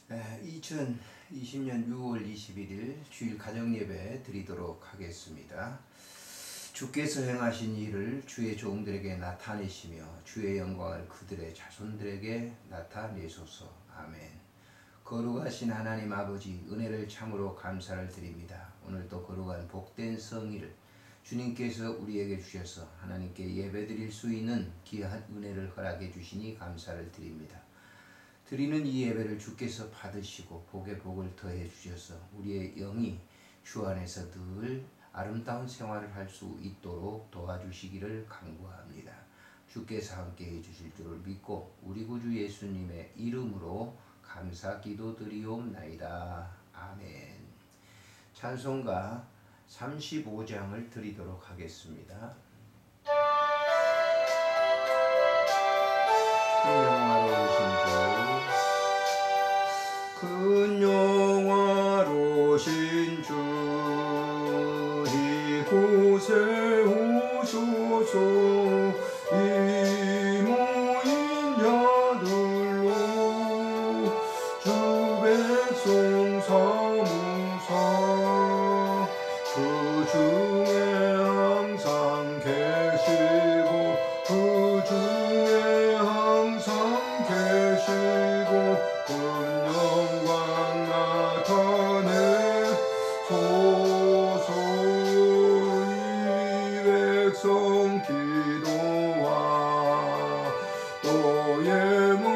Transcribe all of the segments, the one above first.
2020년 6월 21일 주일 가정예배 드리도록 하겠습니다. 주께서 행하신 일을 주의 종들에게 나타내시며 주의 영광을 그들의 자손들에게 나타내소서. 아멘. 거룩하신 하나님 아버지, 은혜를 참으로 감사를 드립니다. 오늘도 거룩한 복된 성의를 주님께서 우리에게 주셔서 하나님께 예배드릴 수 있는 귀한 은혜를 허락해 주시니 감사를 드립니다. 드리는 이 예배를 주께서 받으시고 복에 복을 더해 주셔서 우리의 영이 주 안에서 늘 아름다운 생활을 할 수 있도록 도와주시기를 간구합니다. 주께서 함께 해주실 줄을 믿고 우리 구주 예수님의 이름으로 감사 기도드리옵나이다. 아멘. 찬송가 35장을 드리도록 하겠습니다. 큰 영화로신 주 이곳에 오소서. 이 모인 자들로 주 백성 삼으사 그 중에 항상 계시고 그 중에 항상 계시고 그 영광 나타내소서. 이 백성 기도와 또 예물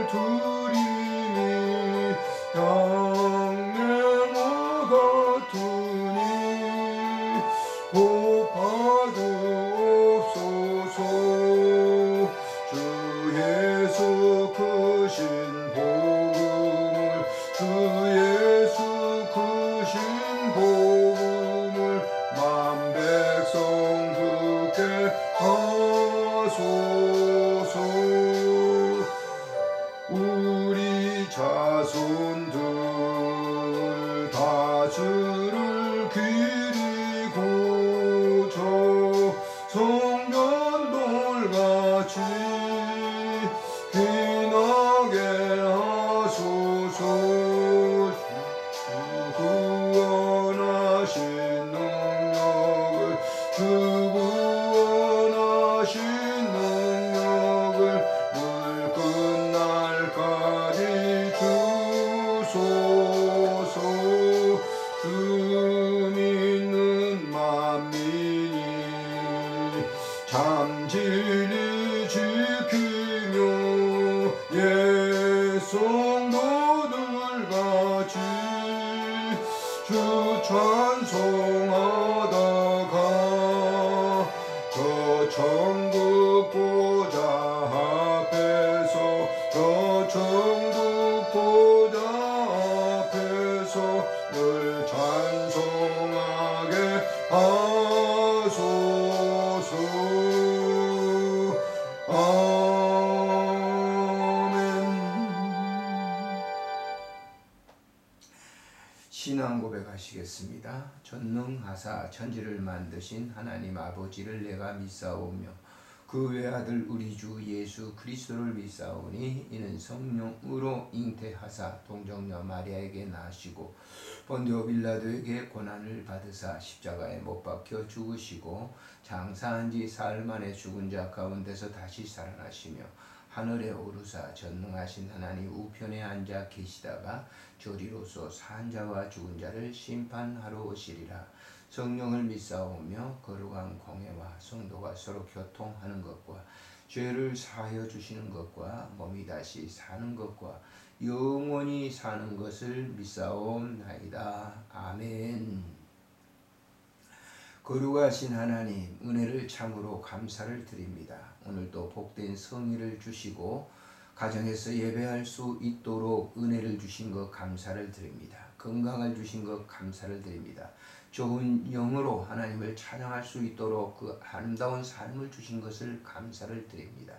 드림이 향내와 같으니 복받으옵소서. 주 예수 크신 복음을 주 예수 크신 복음을 만 백성 듣게 하소서. 우리 자손들 다 주를 기리고 저 성전돌같이 빛나게 하소서. 구원하신 능력을 그 구원하신 능력을 늘 끝날까지 주소서. 주 믿는 만민이 참 진리 지키며 예성도들같이 주 찬송하다가 저 천국 보좌 앞에서 저 천국 보좌 앞에서 늘 찬송하게 하소서. 아멘. 신앙 고백하시겠습니다. 전능하사 천지를 만드신 하나님 아버지를 내가 믿사오며 그 외아들 우리 주 예수 그리스도를 믿사오니 이는 성령으로 잉태하사 동정녀 마리아에게 나시고 본디오 빌라도에게 고난을 받으사 십자가에 못 박혀 죽으시고 장사한 지 사흘 만에 죽은 자 가운데서 다시 살아나시며 하늘에 오르사 전능하신 하나님 우편에 앉아 계시다가 저리로서 산 자와 죽은 자를 심판하러 오시리라. 성령을 믿사오며 거룩한 공회와 성도가 서로 교통하는 것과 죄를 사하여 주시는 것과 몸이 다시 사는 것과 영원히 사는 것을 믿사옵나이다. 아멘. 거룩하신 하나님, 은혜를 참으로 감사를 드립니다. 오늘도 복된 성의를 주시고 가정에서 예배할 수 있도록 은혜를 주신 것 감사를 드립니다. 건강을 주신 것 감사를 드립니다. 좋은 영으로 하나님을 찬양할 수 있도록 그 아름다운 삶을 주신 것을 감사를 드립니다.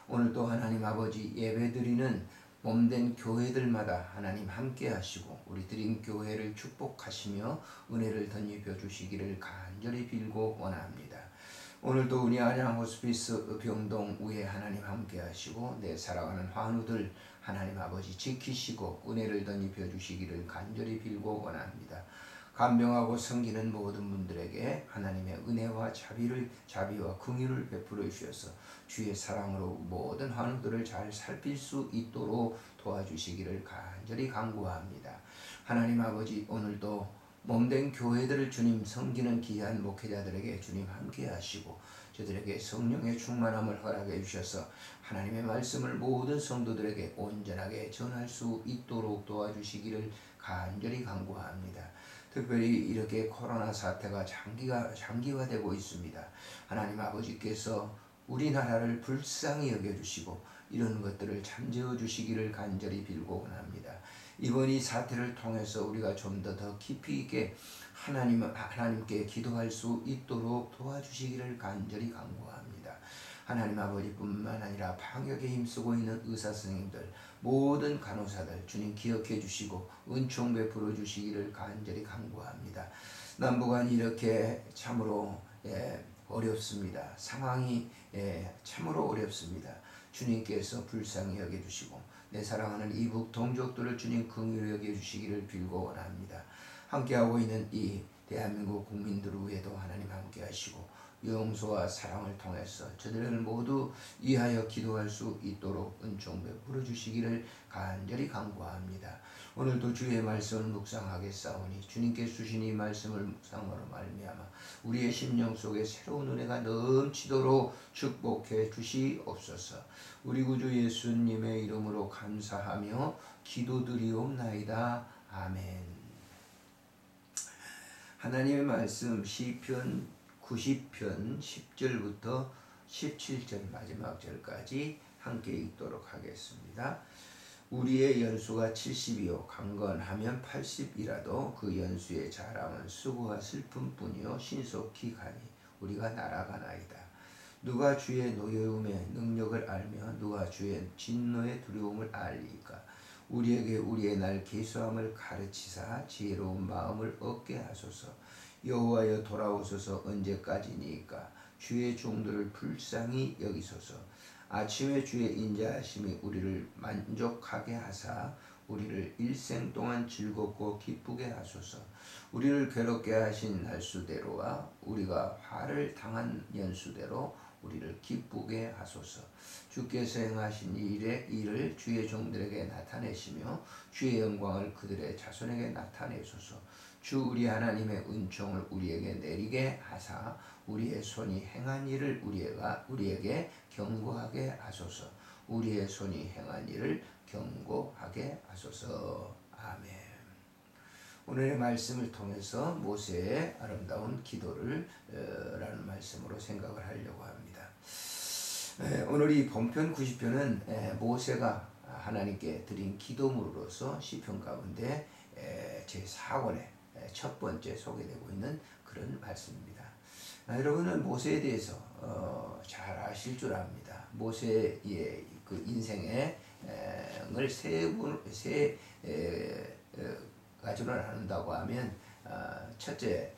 오늘도 하나님 아버지 예배드리는 몸된 교회들마다 하나님 함께 하시고 우리 드림 교회를 축복하시며 은혜를 덧입혀 주시기를 간절히 빌고 원합니다. 오늘도 우리 안양 호스피스 병동 위에 하나님 함께 하시고 내 사랑하는 환우들 하나님 아버지 지키시고 은혜를 덧입혀 주시기를 간절히 빌고 원합니다. 간병하고 섬기는 모든 분들에게 하나님의 은혜와 자비와 긍휼을 베풀어 주셔서 주의 사랑으로 모든 환우들을 잘 살필 수 있도록 도와주시기를 간절히 간구합니다. 하나님 아버지 오늘도 몸된 교회들을 주님 섬기는 귀한 목회자들에게 주님 함께 하시고 저들에게 성령의 충만함을 허락해 주셔서 하나님의 말씀을 모든 성도들에게 온전하게 전할 수 있도록 도와주시기를 간절히 간구합니다. 특별히 이렇게 코로나 사태가 장기화되고 있습니다. 하나님 아버지께서 우리나라를 불쌍히 여겨주시고 이런 것들을 잠재워 주시기를 간절히 빌고 원합니다. 이번 이 사태를 통해서 우리가 좀 더 깊이 있게 하나님께 기도할 수 있도록 도와주시기를 간절히 간구합니다. 하나님 아버지뿐만 아니라 방역에 힘쓰고 있는 의사 선생님들, 모든 간호사들 주님 기억해 주시고 은총 베풀어 주시기를 간절히 간구합니다. 남북한이 이렇게 참으로 어렵습니다. 상황이 참으로 어렵습니다. 주님께서 불쌍히 여겨주시고 내 사랑하는 이북 동족들을 주님 긍휼히 여겨주시기를 빌고 원합니다. 함께하고 있는 이 대한민국 국민들을 위해도 하나님 함께하시고 용서와 사랑을 통해서 저들을 모두 위하여 기도할 수 있도록 은총 베풀어 주시기를 간절히 간구합니다. 오늘도 주의 말씀을 묵상하겠사오니 주님께 주신 이 말씀을 묵상으로 말미암아 우리의 심령 속에 새로운 은혜가 넘치도록 축복해 주시옵소서. 우리 구주 예수님의 이름으로 감사하며 기도드리옵나이다. 아멘. 하나님의 말씀 시편 90편 10절부터 17절 마지막 절까지 함께 읽도록 하겠습니다. 우리의 연수가 70이요 강건하면 80이라도 그 연수의 자랑은 수고와 슬픔뿐이요 신속히 가니 우리가 날아가나이다. 누가 주의 노여움의 능력을 알며 누가 주의 진노의 두려움을 알리까. 우리에게 우리의 날 계수함을 가르치사 지혜로운 마음을 얻게 하소서. 여호와여 돌아오소서. 언제까지니까. 주의 종들을 불쌍히 여기소서. 아침에 주의 인자하심이 우리를 만족하게 하사 우리를 일생 동안 즐겁고 기쁘게 하소서. 우리를 괴롭게 하신 날수대로와 우리가 화를 당한 연수대로 우리를 기쁘게 하소서. 주께서 행하신 일을 주의 종들에게 나타내시며 주의 영광을 그들의 자손에게 나타내소서. 주 우리 하나님의 은총을 우리에게 내리게 하사 우리의 손이 행한 일을 우리에게 경고하게 하소서. 우리의 손이 행한 일을 경고하게 하소서. 아멘. 오늘의 말씀을 통해서 모세의 아름다운 기도를 라는 말씀으로 생각을 하려고 합니다. 오늘 이 본편 90편은 모세가 하나님께 드린 기도물로서 시편 가운데 제4권의 첫 번째 소개되고 있는 그런 말씀입니다. 여러분은 모세에 대해서 잘 아실 줄 압니다. 모세의 그 인생을 세 가지로 나눈다고 하면 첫째,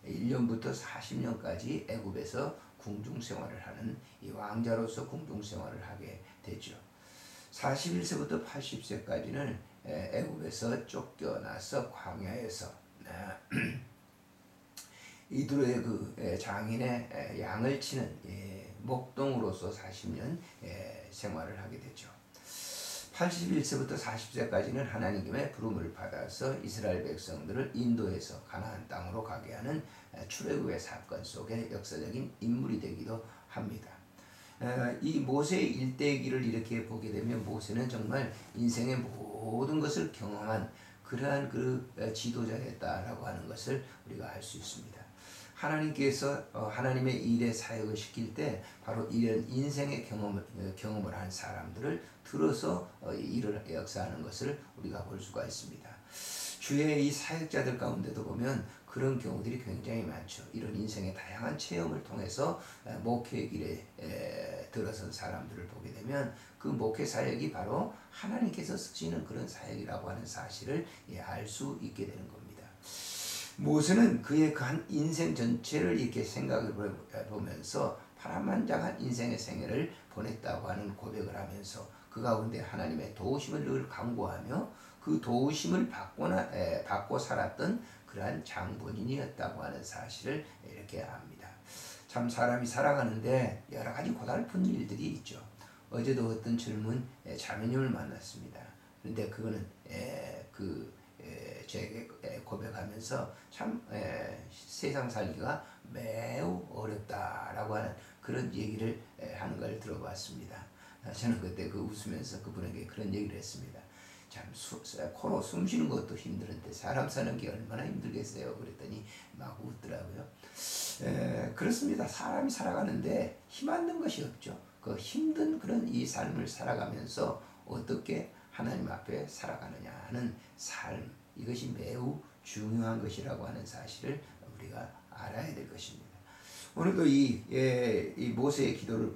1년부터 40년까지 애굽에서 궁중 생활을 하는 이 왕자로서 궁중 생활을 하게 되죠. 41세부터 80세까지는 애굽에서 쫓겨나서 광야에서 이두로의 그 장인의 양을 치는 목동으로서 40년 생활을 하게 되죠. 81세부터 40세까지는 하나님의 부름을 받아서 이스라엘 백성들을 인도에서 가나안 땅으로 가게 하는 출애굽의 사건 속의 역사적인 인물이 되기도 합니다. 이 모세의 일대기를 이렇게 보게 되면 모세는 정말 인생의 모든 것을 경험한 그러한 그 지도자였다라고 하는 것을 우리가 알 수 있습니다. 하나님께서 하나님의 일에 사역을 시킬 때 바로 이런 인생의 경험을 한 사람들을 들어서 일을 역사하는 것을 우리가 볼 수가 있습니다. 주의 이 사역자들 가운데도 보면 그런 경우들이 굉장히 많죠. 이런 인생의 다양한 체험을 통해서 목회 길에 들어선 사람들을 보게 되면 그 목회 사역이 바로 하나님께서 쓰시는 그런 사역이라고 하는 사실을 알 수 있게 되는 겁니다. 모세는 그의 그 한 인생 전체를 이렇게 생각해 보면서 파란만장한 인생의 생애를 보냈다고 하는 고백을 하면서 그 가운데 하나님의 도우심을 늘 간구하며 그 도우심을 받고 살았던 그러한 장본인이었다고 하는 사실을 이렇게 압니다. 참 사람이 살아가는데 여러 가지 고달픈 일들이 있죠. 어제도 어떤 젊은 자매님을 만났습니다. 그런데 그거는 제게 고백하면서 참 세상 살기가 매우 어렵다라고 하는 그런 얘기를 하는 걸 들어봤습니다. 저는 그때 웃으면서 그분에게 그런 얘기를 했습니다. 참 코로 숨 쉬는 것도 힘들은데 사람 사는 게 얼마나 힘들겠어요. 그랬더니 막 웃더라고요. 그렇습니다. 사람이 살아가는데 힘없는 것이 없죠. 그 힘든 그런 이 삶을 살아가면서 어떻게 하나님 앞에 살아가느냐 하는 삶, 이것이 매우 중요한 것이라고 하는 사실을 우리가 알아야 될 것입니다. 오늘도 이 모세의 기도를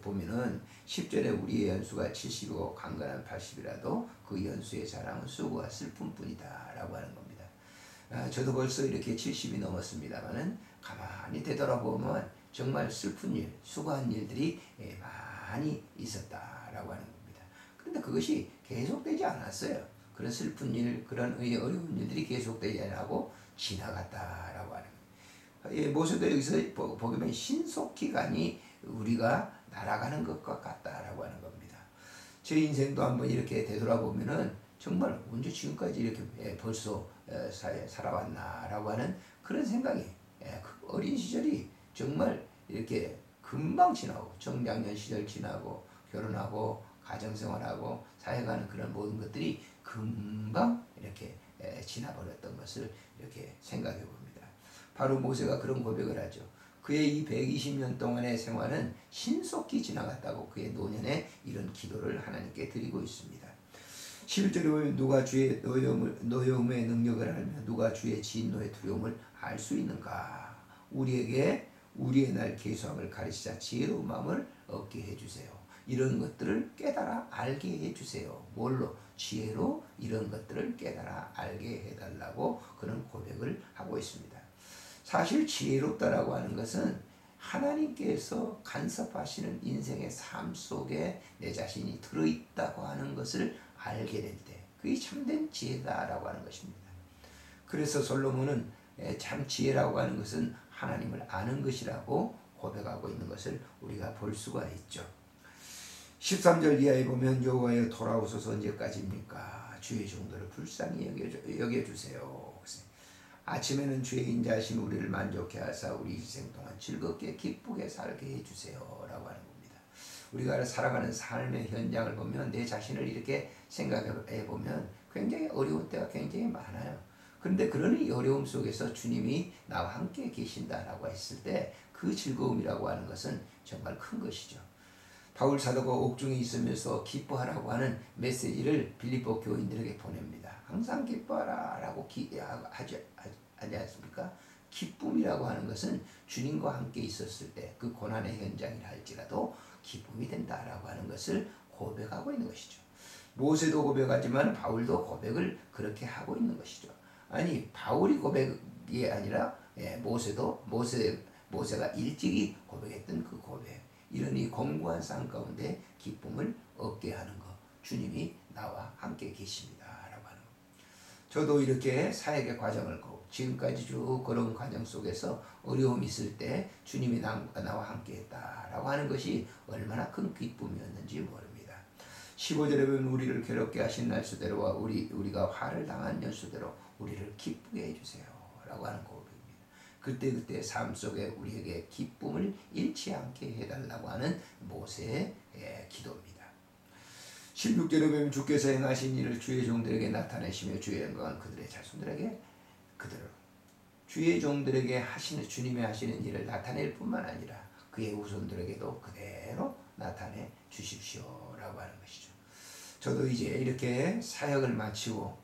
보면은 10절에 우리의 연수가 70이고 강건한 80이라도 그 연수의 자랑은 수고와 슬픔뿐이다 라고 하는 겁니다. 저도 벌써 이렇게 70이 넘었습니다만은 가만히 되돌아보면 정말 슬픈 일, 수고한 일들이 많이 있었다라고 하는 겁니다. 그런데 그것이 계속되지 않았어요. 그런 슬픈 일, 그런 어려운 일들이 계속되지 않고 지나갔다라고 하는 겁니다. 모세도 여기서 보면 신속기간이 우리가 날아가는 것과 같다라고 하는 겁니다. 제 인생도 한번 이렇게 되돌아보면은 정말 언제 지금까지 이렇게 벌써 살아왔나라고 하는 그런 생각이, 그 어린 시절이 정말 이렇게 금방 지나고 청장년 시절 지나고 결혼하고 가정생활하고 사회가는 그런 모든 것들이 금방 이렇게 지나버렸던 것을 이렇게 생각해 봅니다. 바로 모세가 그런 고백을 하죠. 그의 이 120년 동안의 생활은 신속히 지나갔다고 그의 노년에 이런 기도를 하나님께 드리고 있습니다. 11절에 보면 누가 주의 노여움의 능력을 알며 누가 주의 진노의 두려움을 알 수 있는가. 우리에게 우리의 날 계수함을 가르치자 지혜로운 마음을 얻게 해주세요. 이런 것들을 깨달아 알게 해주세요. 뭘로? 지혜로 이런 것들을 깨달아 알게 해달라고 그런 고백을 하고 있습니다. 사실 지혜롭다라고 하는 것은 하나님께서 간섭하시는 인생의 삶 속에 내 자신이 들어있다고 하는 것을 알게 될 때 그게 참된 지혜다라고 하는 것입니다. 그래서 솔로몬은 참 지혜라고 하는 것은 하나님을 아는 것이라고 고백하고 있는 것을 우리가 볼 수가 있죠. 13절 이하에 보면 여호와여 돌아오소서 언제까지입니까? 주의 종들을 불쌍히 여겨주세요. 아침에는 주의 인자하신 우리를 만족해 하사 우리 인생 동안 즐겁게 기쁘게 살게 해주세요 라고 하는 겁니다. 우리가 살아가는 삶의 현장을 보면 내 자신을 이렇게 생각해 보면 굉장히 어려운 때가 굉장히 많아요. 그런데 그런 이 어려움 속에서 주님이 나와 함께 계신다라고 했을 때 그 즐거움이라고 하는 것은 정말 큰 것이죠. 바울 사도가 옥중에 있으면서 기뻐하라고 하는 메시지를 빌립보 교인들에게 보냅니다. 항상 기뻐하라 라고 하지 않습니까? 기쁨이라고 하는 것은 주님과 함께 있었을 때 그 고난의 현장이라 할지라도 기쁨이 된다라고 하는 것을 고백하고 있는 것이죠. 모세도 고백하지만 바울도 고백을 그렇게 하고 있는 것이죠. 아니 바울이 고백이 아니라 모세가 일찍이 고백했던 그 고백, 이런 이 공고한 삶 가운데 기쁨을 얻게 하는 것, 주님이 나와 함께 계십니다 라고 하는 것. 저도 이렇게 사역의 과정을 지금까지 쭉 그런 과정 속에서 어려움이 있을 때 주님이 나와 함께 했다라고 하는 것이 얼마나 큰 기쁨이었는지 모릅니다. 15절에 보면 우리를 괴롭게 하신 날수대로와 우리가 화를 당한 연수대로 우리를 기쁘게 해주세요 라고 하는 고백입니다. 그때 삶 속에 우리에게 기쁨을 잃지 않게 해달라고 하는 모세의 기도입니다. 16절에 보면 주께서 행하신 일을 주의 종들에게 나타내시며 주의 영광은 그들의 자손들에게 그대로 주의 종들에게 하시는 주님의 하시는 일을 나타낼 뿐만 아니라 그의 후손들에게도 그대로 나타내 주십시오 라고 하는 것이죠. 저도 이제 이렇게 사역을 마치고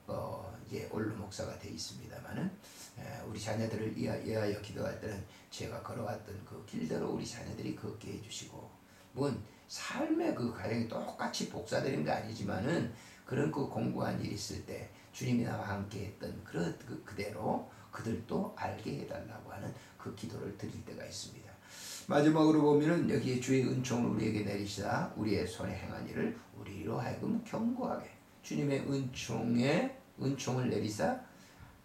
이제 원로 목사가 되어 있습니다만은 우리 자녀들을 위하여 기도할 때는 제가 걸어왔던 그 길대로 우리 자녀들이 걷게 해주시고, 물론 삶의 그 과정이 똑같이 복사되는 게 아니지만은 그런 그 공부한 일이 있을 때 주님이 나와 함께 했던 그대로 그들도 알게 해달라고 하는 그 기도를 드릴 때가 있습니다. 마지막으로 보면은 여기 주의 은총을 우리에게 내리시다 우리의 손에 행한 일을 우리로 하여금 경고하게 주님의 은총을 내리사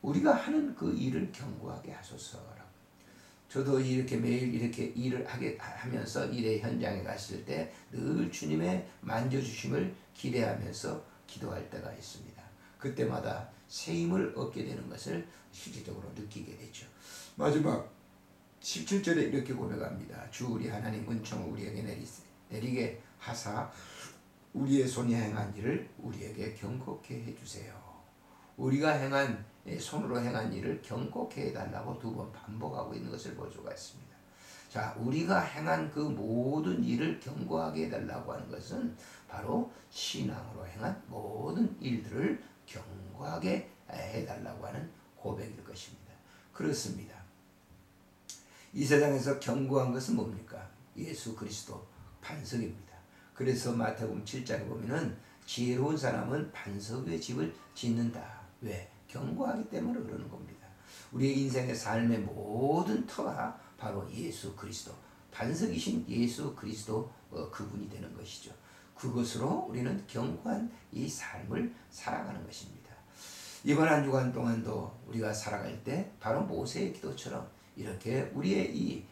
우리가 하는 그 일을 경고하게 하소서라고. 저도 이렇게 매일 이렇게 일을 하면서 일의 현장에 갔을 때 늘 주님의 만져주심을 기대하면서 기도할 때가 있습니다. 그때마다 새 힘을 얻게 되는 것을 실질적으로 느끼게 되죠. 마지막 17절에 이렇게 고백합니다. 주 우리 하나님 은총을 우리에게 내리게 하사 우리의 손이 행한 일을 우리에게 경고케 해주세요. 우리가 손으로 행한 일을 경고케 해달라고 2번 반복하고 있는 것을 볼 수가 있습니다. 자, 우리가 행한 그 모든 일을 경고하게 해달라고 하는 것은 바로 신앙으로 행한 모든 일들을 경고하게 해달라고 하는 고백일 것입니다. 그렇습니다. 이 세상에서 경고한 것은 뭡니까? 예수 그리스도 반석입니다. 그래서 마태복음 7장에 보면은 지혜로운 사람은 반석 위에 집을 짓는다. 왜? 경고하기 때문에 그러는 겁니다. 우리의 인생의 삶의 모든 터가 바로 예수 그리스도, 반석이신 예수 그리스도 그분이 되는 것이죠. 그것으로 우리는 경고한 이 삶을 살아가는 것입니다. 이번 한 주간 동안도 우리가 살아갈 때 바로 모세의 기도처럼 이렇게 우리의 이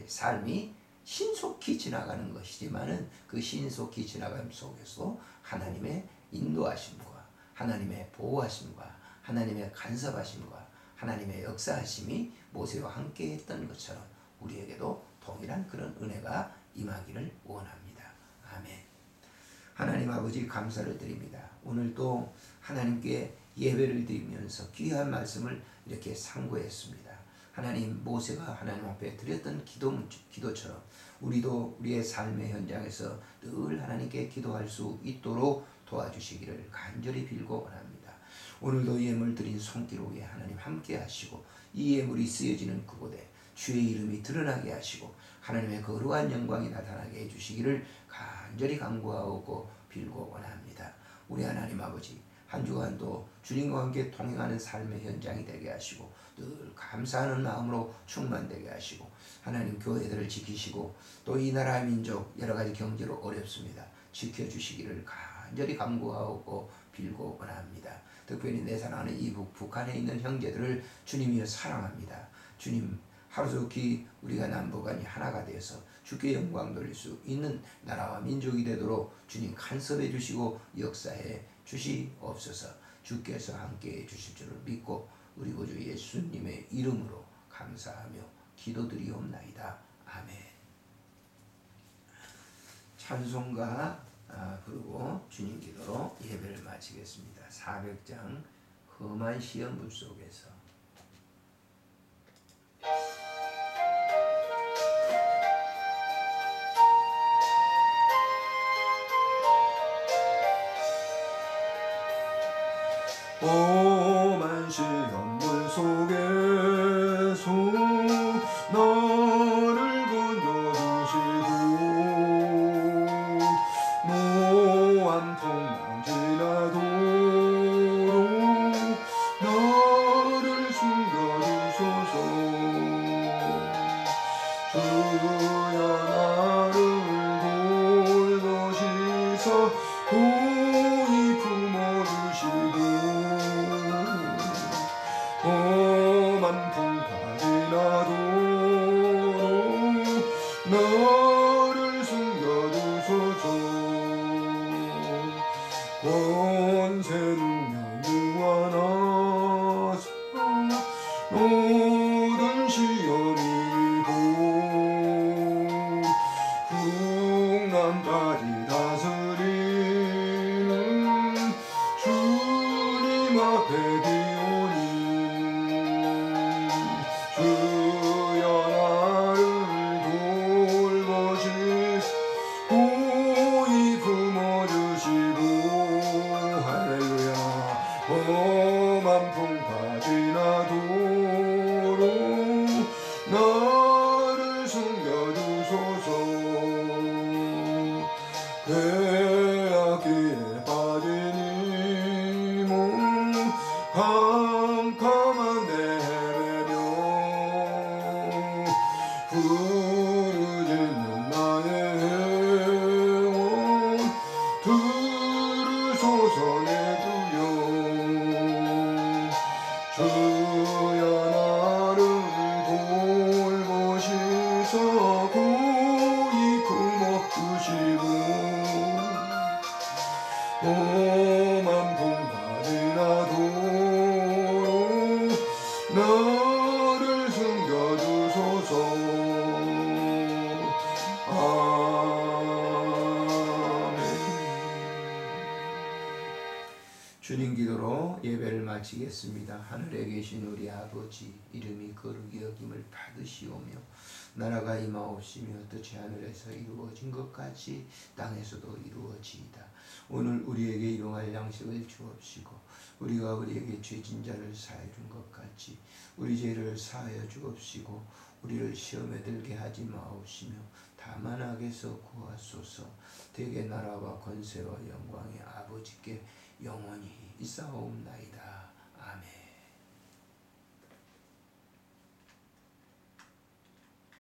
삶이 신속히 지나가는 것이지만은 그 신속히 지나감 속에서 하나님의 인도하심과 하나님의 보호하심과 하나님의 간섭하심과 하나님의 역사하심이 모세와 함께 했던 것처럼 우리에게도 동일한 그런 은혜가 임하기를 원합니다. 아멘. 하나님 아버지 감사를 드립니다. 오늘도 하나님께 예배를 드리면서 귀한 말씀을 이렇게 상고했습니다. 하나님, 모세가 하나님 앞에 드렸던 기도처럼 우리도 우리의 삶의 현장에서 늘 하나님께 기도할 수 있도록 도와주시기를 간절히 빌고 원합니다. 오늘도 예물 드린 손길 위에 하나님 함께 하시고 이 예물이 쓰여지는 그곳에 주의 이름이 드러나게 하시고 하나님의 거룩한 영광이 나타나게 해주시기를 간절히 간구하고 빌고 원합니다. 우리 하나님 아버지, 한 주간도 주님과 함께 동행하는 삶의 현장이 되게 하시고 늘 감사하는 마음으로 충만되게 하시고 하나님 교회들을 지키시고 또 이 나라 민족 여러 가지 경제로 어렵습니다. 지켜주시기를 간절히 간구하고 빌고 원합니다. 특별히 내 사랑하는 이북 북한에 있는 형제들을 주님이여 사랑합니다. 주님, 하루속히 우리가 남북한이 하나가 되어서 주께 영광 돌릴 수 있는 나라와 민족이 되도록 주님 간섭해 주시고 역사해 주시옵소서. 주께서 함께해 주실 줄을 믿고 우리 구주 예수님의 이름으로 감사하며 기도드리옵나이다. 아멘. 찬송가 부르고 주님 기도로 예배를 마치겠습니다. 400장 험한 시험불 속에서 험한 시험불 속에서 나를 건져주시고 모한 풍랑 지나도록 나를 숨겨주소서. 주여 나를 돌보시사 고이 품어주시고 험한 풍파 지나도록 나를 숨겨주소서. 권세 능력 무한하사 모든 시험이고 풍랑까지 다스리는 주님 앞에 기오니 주여 나를 돌보시사 고이 품어주시고 할렐루야. 손에 두요 주여 나를 돌보시소 고이 품어주시고 오만 풍파지라도 나를 숨겨주소서 아멘. 주님 기도로 예배를 마치겠습니다. 하늘에 계신 우리 아버지 이름이 거룩히 여김을 받으시오며 나라가 임하옵시며 뜻이 하늘에서 이루어진 것 같이 땅에서도 이루어지이다. 오늘 우리에게 일용할 양식을 주옵시고 우리가 우리에게 죄진 자를 사하여 준 것 같이 우리 죄를 사하여 주옵시고 우리를 시험에 들게 하지 마옵시며 다만 악에서 구하소서. 대개 나라와 권세와 영광이 아버지께 영원히 있사옵나이다.